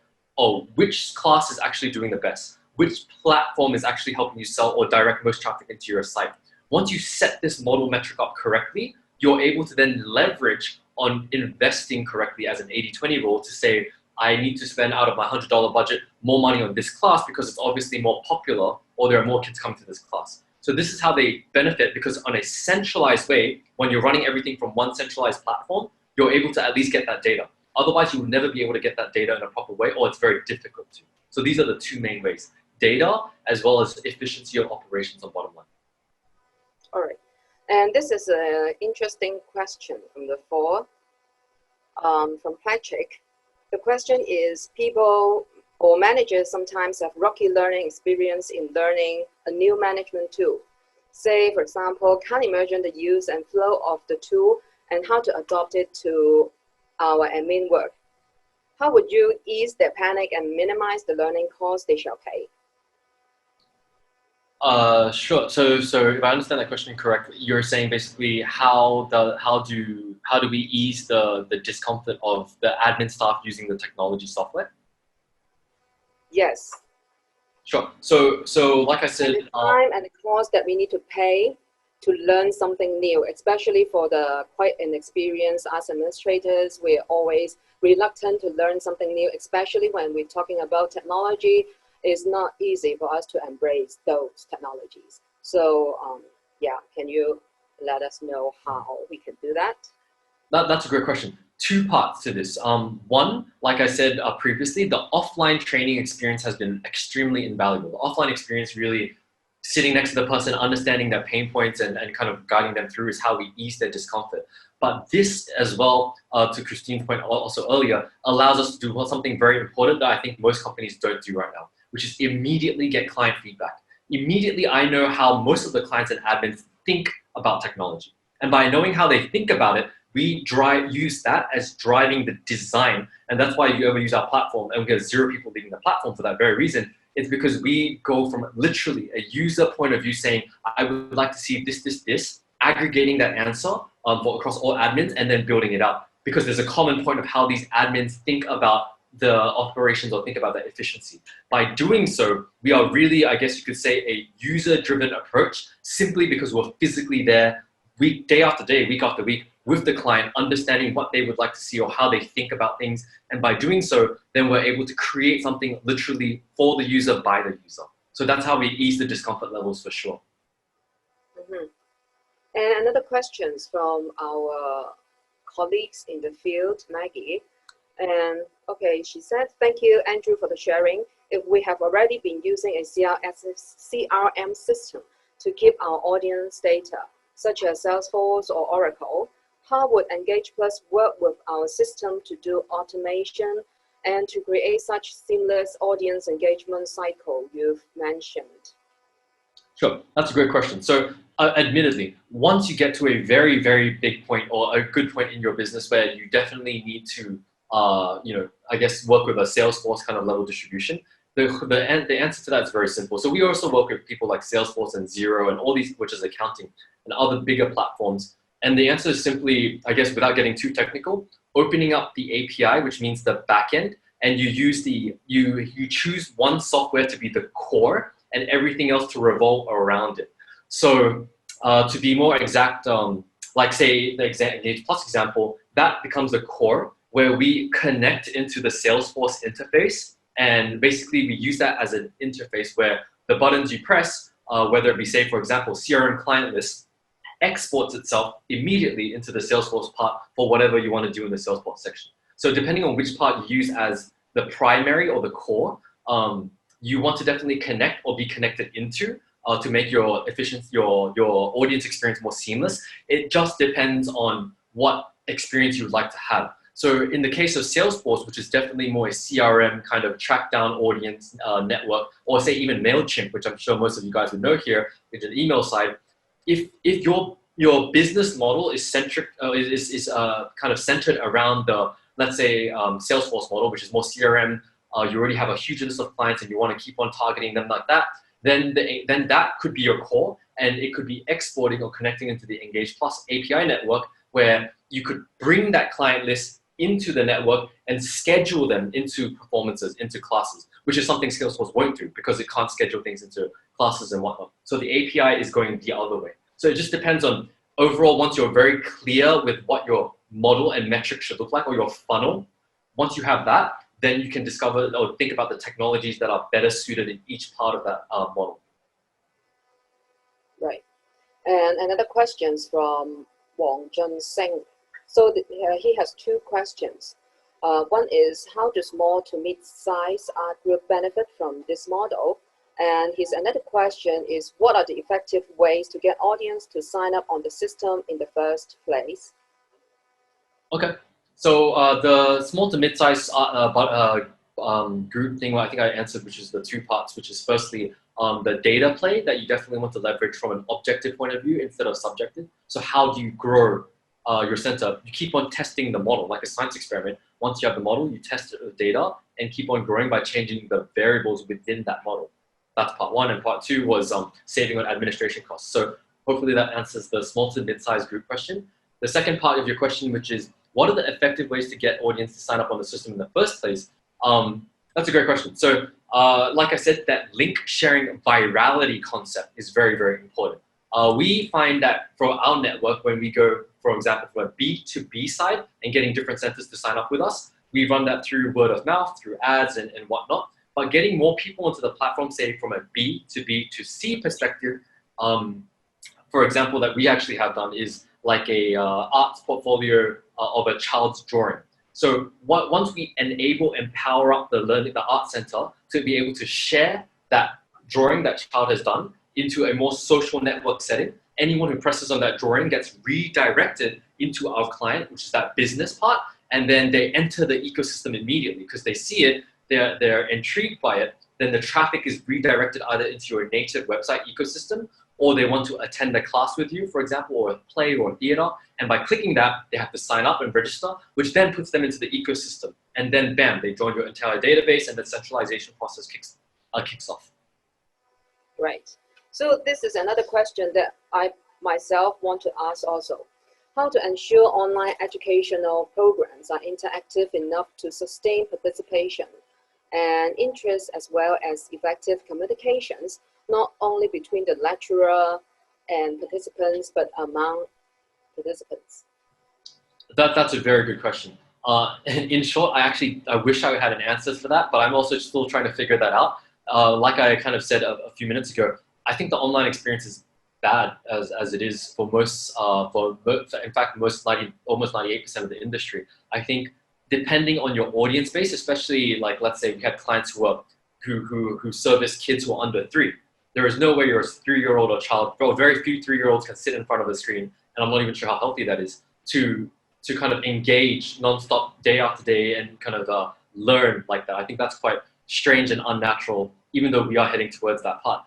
which class is actually doing the best, which platform is actually helping you sell or direct most traffic into your site. Once you set this model metric up correctly, you're able to then leverage on investing correctly as an 80-20 rule to say, I need to spend out of my $100 budget more money on this class because it's obviously more popular or there are more kids coming to this class. So this is how they benefit, because on a centralized way, when you're running everything from one centralized platform, you're able to at least get that data. Otherwise, you will never be able to get that data in a proper way, or it's very difficult to. So these are the two main ways: data as well as efficiency of operations on bottom line. All right. And this is an interesting question from the floor, from Patrick. The question is, people or managers sometimes have rocky learning experience in learning a new management tool. Say, for example, can't imagine the use and flow of the tool and how to adopt it to our admin work. How would you ease their panic and minimize the learning costs they shall pay? Sure. So if I understand that question correctly, you're saying basically how do we ease the discomfort of the admin staff using the technology software? Yes. Sure. So like I said, the time and the cost that we need to pay to learn something new, especially for the quite inexperienced as administrators, we're always reluctant to learn something new, especially when we're talking about technology. It's not easy for us to embrace those technologies. So yeah, can you let us know how we can do that? That's a great question. Two parts to this. One, like I said previously, the offline training experience has been extremely invaluable. The offline experience, really sitting next to the person, understanding their pain points and kind of guiding them through, is how we ease their discomfort. But this as well, to Christine's point also earlier, allows us to do something very important that I think most companies don't do right now, which is immediately get client feedback. Immediately, I know how most of the clients and admins think about technology. And by knowing how they think about it, we use that as driving the design. And that's why you ever use our platform, and we get 0 people leaving the platform for that very reason. It's because we go from literally a user point of view saying, I would like to see this, aggregating that answer across all admins and then building it out. Because there's a common point of how these admins think about the operations or think about the efficiency. By doing so, we are really, I guess you could say, a user-driven approach simply because we're physically there day after day, week after week with the client, understanding what they would like to see or how they think about things. And by doing so, then we're able to create something literally for the user, by the user. So that's how we ease the discomfort levels for sure. Mm-hmm. And another question from our colleagues in the field, Maggie. And okay, she said, thank you, Andrew, for the sharing. If we have already been using a CRM system to keep our audience data, such as Salesforce or Oracle, how would EngagePlus work with our system to do automation and to create such seamless audience engagement cycle you've mentioned? Sure, that's a great question. So admittedly, once you get to a very, very big point or a good point in your business where you definitely need to I guess work with a Salesforce kind of level distribution, the answer to that is very simple. So we also work with people like Salesforce and Xero and all these, which is accounting, and other bigger platforms. And the answer is simply, I guess, without getting too technical, opening up the API, which means the backend, and you use you choose one software to be the core and everything else to revolve around it. So to be more exact, like say the EngagePlus example, that becomes the core where we connect into the Salesforce interface, and basically we use that as an interface where the buttons you press, whether it be, say, for example, CRM client list, exports itself immediately into the Salesforce part for whatever you want to do in the Salesforce section. So depending on which part you use as the primary or the core, you want to definitely connect or be connected into to make your efficiency, your audience experience more seamless. It just depends on what experience you would like to have. So in the case of Salesforce, which is definitely more a CRM kind of track down audience network, or say even MailChimp, which I'm sure most of you guys would know here, which is the email side. If your business model is centric, kind of centered around the, let's say, Salesforce model, which is more CRM, you already have a huge list of clients and you want to keep on targeting them like that, then that could be your core, and it could be exporting or connecting into the EngagePlus API network, where you could bring that client list into the network and schedule them into performances, into classes, which is something Salesforce won't do because it can't schedule things into classes and whatnot. So the API is going the other way. So it just depends on, overall, once you're very clear with what your model and metrics should look like, or your funnel, once you have that, then you can discover or think about the technologies that are better suited in each part of that model. Right. And another question from Wong Sing. So he has two questions. One is, how do small to mid-size art group benefit from this model? And his another question is, what are the effective ways to get audience to sign up on the system in the first place? Okay, so the small to mid-size group thing, I think I answered, which is the two parts, which is firstly the data play that you definitely want to leverage from an objective point of view instead of subjective. So how do you grow your center? You keep on testing the model like a science experiment. Once you have the model, you test it with data and keep on growing by changing the variables within that model. That's part one. And part two was saving on administration costs. So hopefully that answers the small to mid-sized group question. The second part of your question, which is, what are the effective ways to get audience to sign up on the system in the first place? That's a great question. So like I said, that link sharing virality concept is very, very important. We find that for our network, when we go, for example, from a B2B side and getting different centers to sign up with us, we run that through word of mouth, through ads and whatnot. But getting more people onto the platform, say from a B2B2C perspective, for example, that we actually have done is like a arts portfolio of a child's drawing. So once we empower up the art center to be able to share that drawing that child has done into a more social network setting, anyone who presses on that drawing gets redirected into our client, which is that business part, and then they enter the ecosystem immediately because they see it, they're intrigued by it, then the traffic is redirected either into your native website ecosystem, or they want to attend a class with you, for example, or a play or a theater, and by clicking that, they have to sign up and register, which then puts them into the ecosystem, and then bam, they join your entire database, and the centralization process kicks kicks off. Right. So this is another question that I myself want to ask also. How to ensure online educational programs are interactive enough to sustain participation and interest, as well as effective communications, not only between the lecturer and participants, but among participants? That's a very good question. In short, I wish I had an answer for that, but I'm also still trying to figure that out. Like I kind of said a few minutes ago, I think the online experience is bad as it is for most, in fact, almost 98% of the industry. I think depending on your audience base, especially like, let's say we had clients who service kids who are under 3. There is no way your 3-year-old or child, very few 3-year-olds can sit in front of a screen, and I'm not even sure how healthy that is, to kind of engage nonstop day after day and kind of learn like that. I think that's quite strange and unnatural, even though we are heading towards that part.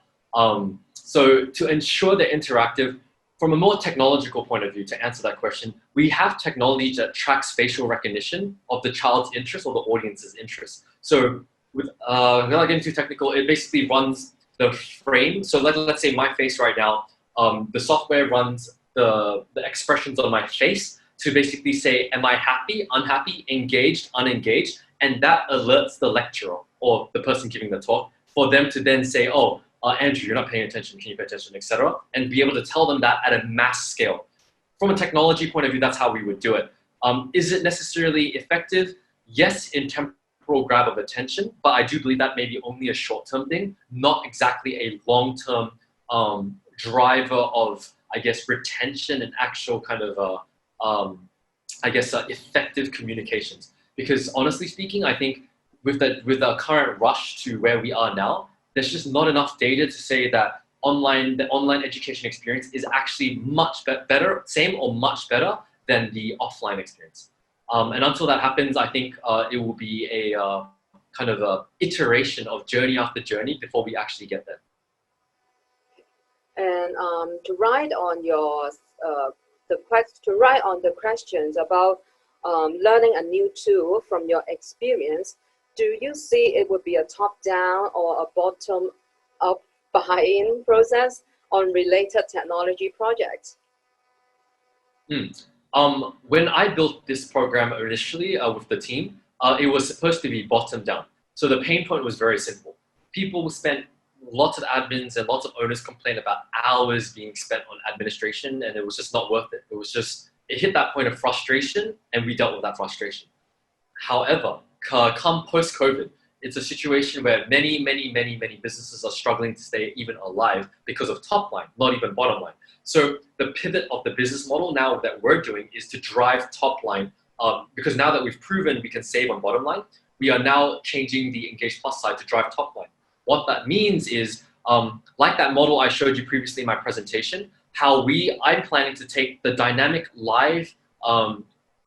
So to ensure they're interactive, from a more technological point of view, to answer that question, we have technology that tracks facial recognition of the child's interest or the audience's interest. So without getting too technical, it basically runs the frame. So let's say my face right now, the software runs the expressions on my face to basically say, am I happy, unhappy, engaged, unengaged? And that alerts the lecturer or the person giving the talk for them to then say, oh, Andrew, you're not paying attention, can you pay attention, etc. And be able to tell them that at a mass scale. From a technology point of view, that's how we would do it. Is it necessarily effective? Yes, in temporal grab of attention, but I do believe that may be only a short-term thing, not exactly a long-term driver of, I guess, retention and actual kind of, effective communications. Because honestly speaking, I think with the current rush to where we are now, there's just not enough data to say that the online education experience is actually much better, same or much better than the offline experience. And until that happens, I think it will be a kind of a iteration of journey after journey before we actually get there. And to write on the questions about learning a new tool from your experience, do you see it would be a top-down or a bottom-up buy-in process on related technology projects? When I built this program initially with the team, it was supposed to be bottom-down. So the pain point was very simple. People spent lots of admins and lots of owners complained about hours being spent on administration, and it was just not worth it. It hit that point of frustration, and we dealt with that frustration. However, come post-COVID, it's a situation where many businesses are struggling to stay even alive because of top line, not even bottom line. So the pivot of the business model now that we're doing is to drive top line, because now that we've proven we can save on bottom line, we are now changing the EngagePlus side to drive top line. What that means is, like that model I showed you previously in my presentation, I'm planning to take the dynamic live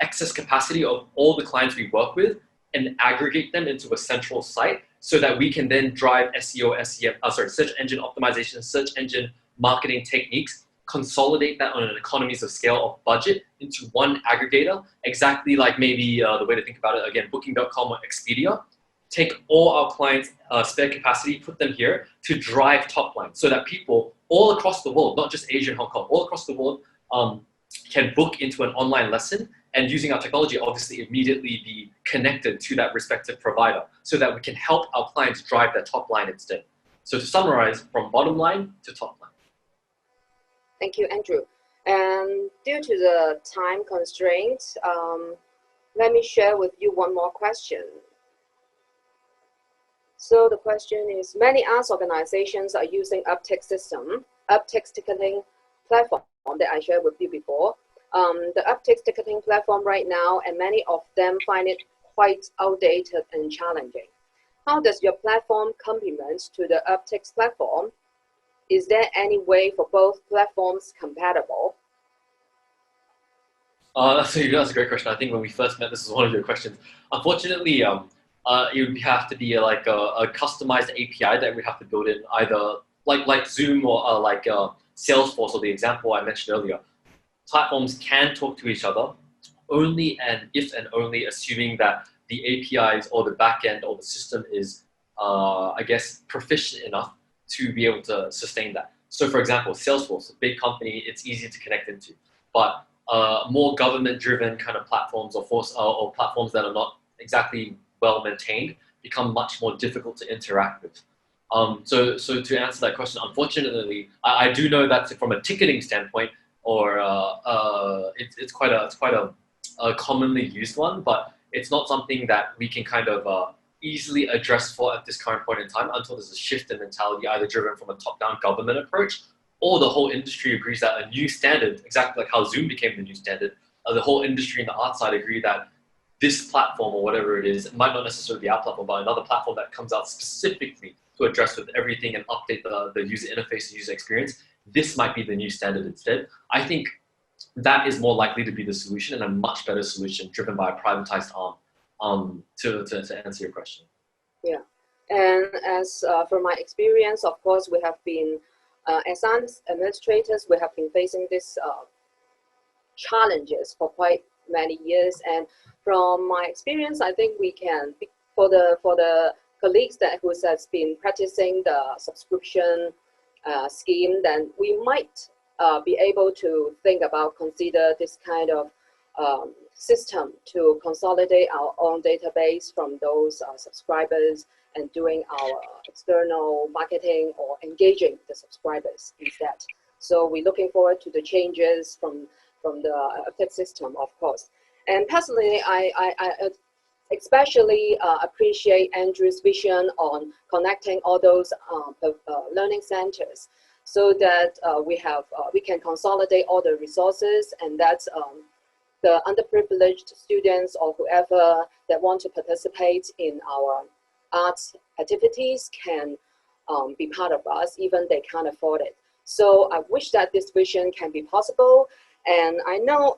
excess capacity of all the clients we work with and aggregate them into a central site so that we can then drive SEO, SEM, search engine optimization, search engine marketing techniques, consolidate that on an economies of scale of budget into one aggregator, exactly like maybe the way to think about it, again, Booking.com or Expedia. Take all our clients' spare capacity, put them here to drive top line so that people all across the world, not just Asia and Hong Kong, all across the world can book into an online lesson, and using our technology, obviously immediately be connected to that respective provider so that we can help our clients drive their top line instead. So to summarize, from bottom line to top line. Thank you, Andrew. And due to the time constraints, let me share with you one more question. So the question is, many arts organizations are using uptick ticketing platform that I shared with you before. The uptick ticketing platform right now, and many of them find it quite outdated and challenging. How does your platform complement to the uptick platform? Is there any way for both platforms compatible? That's a great question. I think when we first met, this was one of your questions. Unfortunately, it would have to be like a customized API that we have to build in, either like Zoom or like Salesforce, or the example I mentioned earlier. Platforms can talk to each other only and if and only assuming that the APIs or the backend or the system is I guess, proficient enough to be able to sustain that. So for example, Salesforce, a big company, it's easy to connect into, but more government-driven kind of platforms or platforms that are not exactly well maintained become much more difficult to interact with. So to answer that question, unfortunately, I do know that from a ticketing standpoint, or it's quite a commonly used one, but it's not something that we can kind of easily address for at this current point in time until there's a shift in mentality, either driven from a top-down government approach, or the whole industry agrees that a new standard, exactly like how Zoom became the new standard, the whole industry and the art side agree that this platform or whatever it is, it might not necessarily be our platform, but another platform that comes out specifically to address with everything and update the user interface, the user experience, this might be the new standard instead. I think that is more likely to be the solution and a much better solution driven by a privatized arm to answer your question. Yeah, and as from my experience, of course, we have been, as administrators, we have been facing these challenges for quite many years. And from my experience, I think we can, for the colleagues who has been practicing the subscription scheme, then we might be able to consider this kind of system to consolidate our own database from those subscribers and doing our external marketing or engaging the subscribers instead. So we're looking forward to the changes from the update system, of course. And personally, I especially appreciate Andrew's vision on connecting all those learning centers so that we can consolidate all the resources, and that the underprivileged students or whoever that want to participate in our arts activities can be part of us, even they can't afford it. So I wish that this vision can be possible. And I know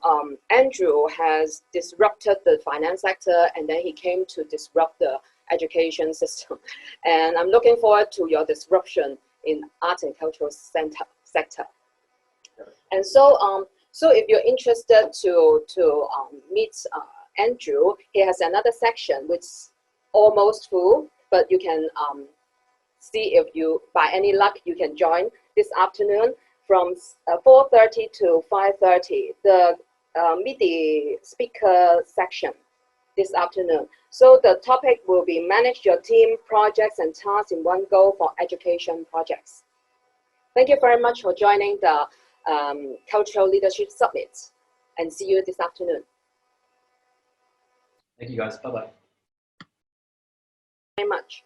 Andrew has disrupted the finance sector, and then he came to disrupt the education system. And I'm looking forward to your disruption in arts and cultural sector. And so, so if you're interested to meet Andrew, he has another section which is almost full, but you can see if you, by any luck, you can join this afternoon from 4:30 to 5:30, the MIDI speaker section this afternoon. So the topic will be manage your team, projects, and tasks in one go for education projects. Thank you very much for joining the Cultural Leadership Summit, and see you this afternoon. Thank you guys, bye-bye. Very much.